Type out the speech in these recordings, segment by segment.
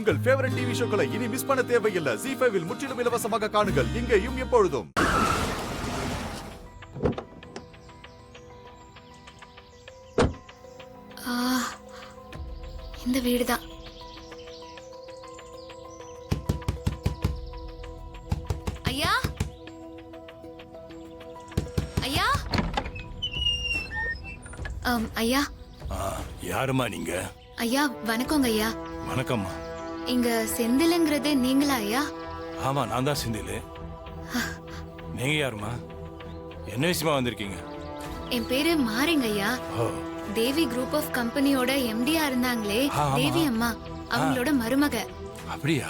உங்கள் favourite TV ஷோக்களை இனி miss பண்ண தேவையில்லை. ZEE5 இல் முற்றிலும் இலவசமாக காணுங்கள். இங்கேயும் எப்பொழுதும். இந்த வீடுதான். ஐயா, ஐயா, ஐயா. யாருமா நீங்க? ஐயா வணக்கங்க ஐயா. வணக்கம்மா. இங்க செந்திலுங்கிறது நீங்களா ஐயா? ஆமா, நான் தான் செந்தில். நீங்க யாருமா? என்ன விஷயமா வந்திருக்கீங்க? என் பேரு மாரிங்க ஐயா. தேவி குரூப் ஆஃப் கம்பெனியோட எம்டியா இருந்தாங்களே தேவி அம்மா, அவங்களோட மருமக. அப்படியா?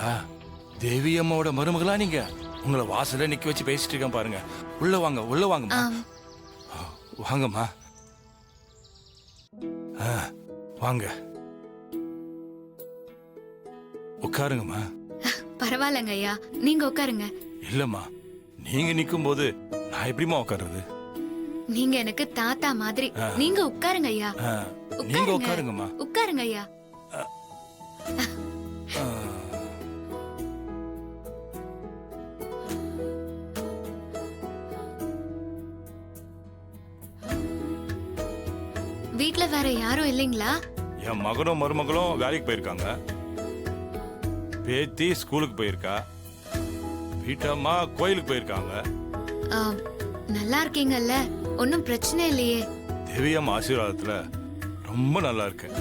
தேவி அம்மாவோட மருமகளா நீங்க? உங்களை வாசல்ல நிக்க வச்சு பேசிட்டு இருக்கேன் பாருங்க. உள்ள வாங்க, உள்ள வாங்கம்மா. வாங்கம்மா, வாங்க, உட்காருங்கம்மா. பரவாயில்லங்க ஐயா, நீங்க உட்காருங்க. இல்லம்மா, நீங்க நிக்கும் போது நான் எப்படிமா உட்காருறது? நீங்க எனக்கு தாத்தா மாதிரி. நீங்க உட்காருங்க ஐயா. நீங்க உட்காருங்கம்மா. உட்காருங்க ஐயா. வீட்ல வேற யாரும் இல்லைங்களா? என் மகனும் மருமகளும் வேலைக்கு போயிருக்காங்க. பேத்தி ஸ்கூலுக்கு போயிருக்கா. வீட்டம்மா கோயிலுக்கு போயிருக்காங்க. நல்லா இருக்கீங்கல்ல? ஒன்னும் பிரச்சனை இல்லையே? தேவியம்மா ஆசீர்வாதத்துல ரொம்ப நல்லா இருக்கேன்.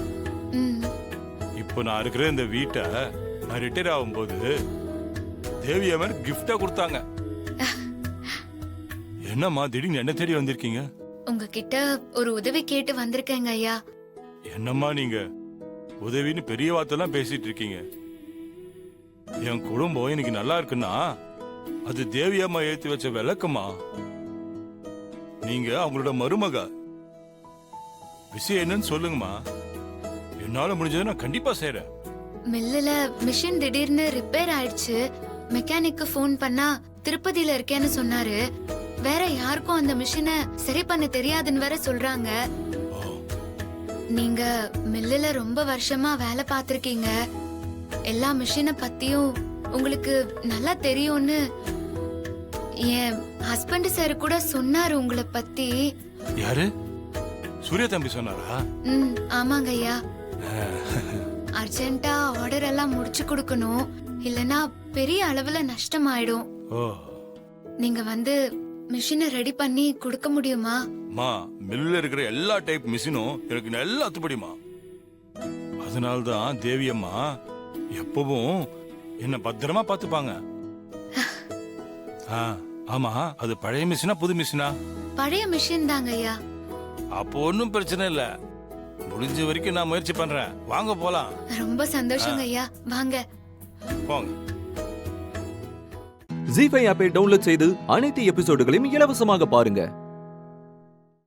இப்போ நான் இருக்கிற இந்த வீட்டை நான் ரிட்டையர் ஆகும்போது தேவியம்மா கிஃப்டா கொடுத்தாங்க. என்னம்மா திடீர்னு என்ன தேடி வந்திருக்கீங்க? உங்ககிட்ட ஒரு உதவி கேட்டு வந்திருக்கேங்க ஐயா. என்னம்மா நீங்க உதவின்னு பெரிய வார்த்தைலாம் பேசிட்டு இருக்கீங்க? என் குடும்பம் இன்னைக்கு நல்லா இருக்குன்னா அது தேவியம்மா ஏத்தி வச்ச விளக்கமா. நீங்க அவங்களோட மருமக. விஷயம் என்னன்னு சொல்லுங்கம்மா. என்னால முடிஞ்சதை நான் கண்டிப்பா செய்யறேன். மில்லுல மிஷின் திடீர்னு ரிப்பேர் ஆயிடுச்சு. மெக்கானிக்கு ஃபோன் பண்ணா திருப்பதியில இருக்கேன்னு சொன்னாரு. வேற யாருக்கும் அந்த மிஷினை சரி பண்ண தெரியாதுன்னு வேற சொல்றாங்க. நீங்க மில்லுல ரொம்ப வருஷமா வேலை பார்த்திருக்கீங்க. எல்லா மிஷினை பத்தியும் உங்களுக்கு நல்லா தெரியும்னு என் ஹஸ்பண்ட் சார் கூட சொன்னாரு உங்களை பத்தி. யாரு? சூர்யா தம்பி சொன்னாரா? ஆமாங்க ஐயா. அர்ஜென்ட்டா ஆர்டர் எல்லாம் முடிச்சு கொடுக்கணும், இல்லனா பெரிய அளவுல நஷ்டம் ஆயிடும். நீங்க வந்து மிஷினை ரெடி பண்ணி கொடுக்க முடியுமா? மா, மில்லுல இருக்கிற எல்லா டைப் மிஷினும் எனக்கு நல்லா அத்துப்படிமா. அதனால்தான் தேவியம்மா எப்பவும் என்ன பத்திரமா பாத்துப்பாங்க. ஆமா, அது பழைய மிஷினா புது மிஷினா? பழைய மிஷின் தாங்க ஐயா. அப்போ ஒன்னும் பிரச்சனை இல்ல. முடிஞ்ச வரைக்கும் நான் முயற்சி பண்றேன். வாங்க போலாம். ரொம்ப சந்தோஷங்க ஐயா, வாங்க போங்க. ZEE5 ஆப்பை டவுன்லோட் செய்து அனைத்து எபிசோடுகளையும் இலவசமாக பாருங்க.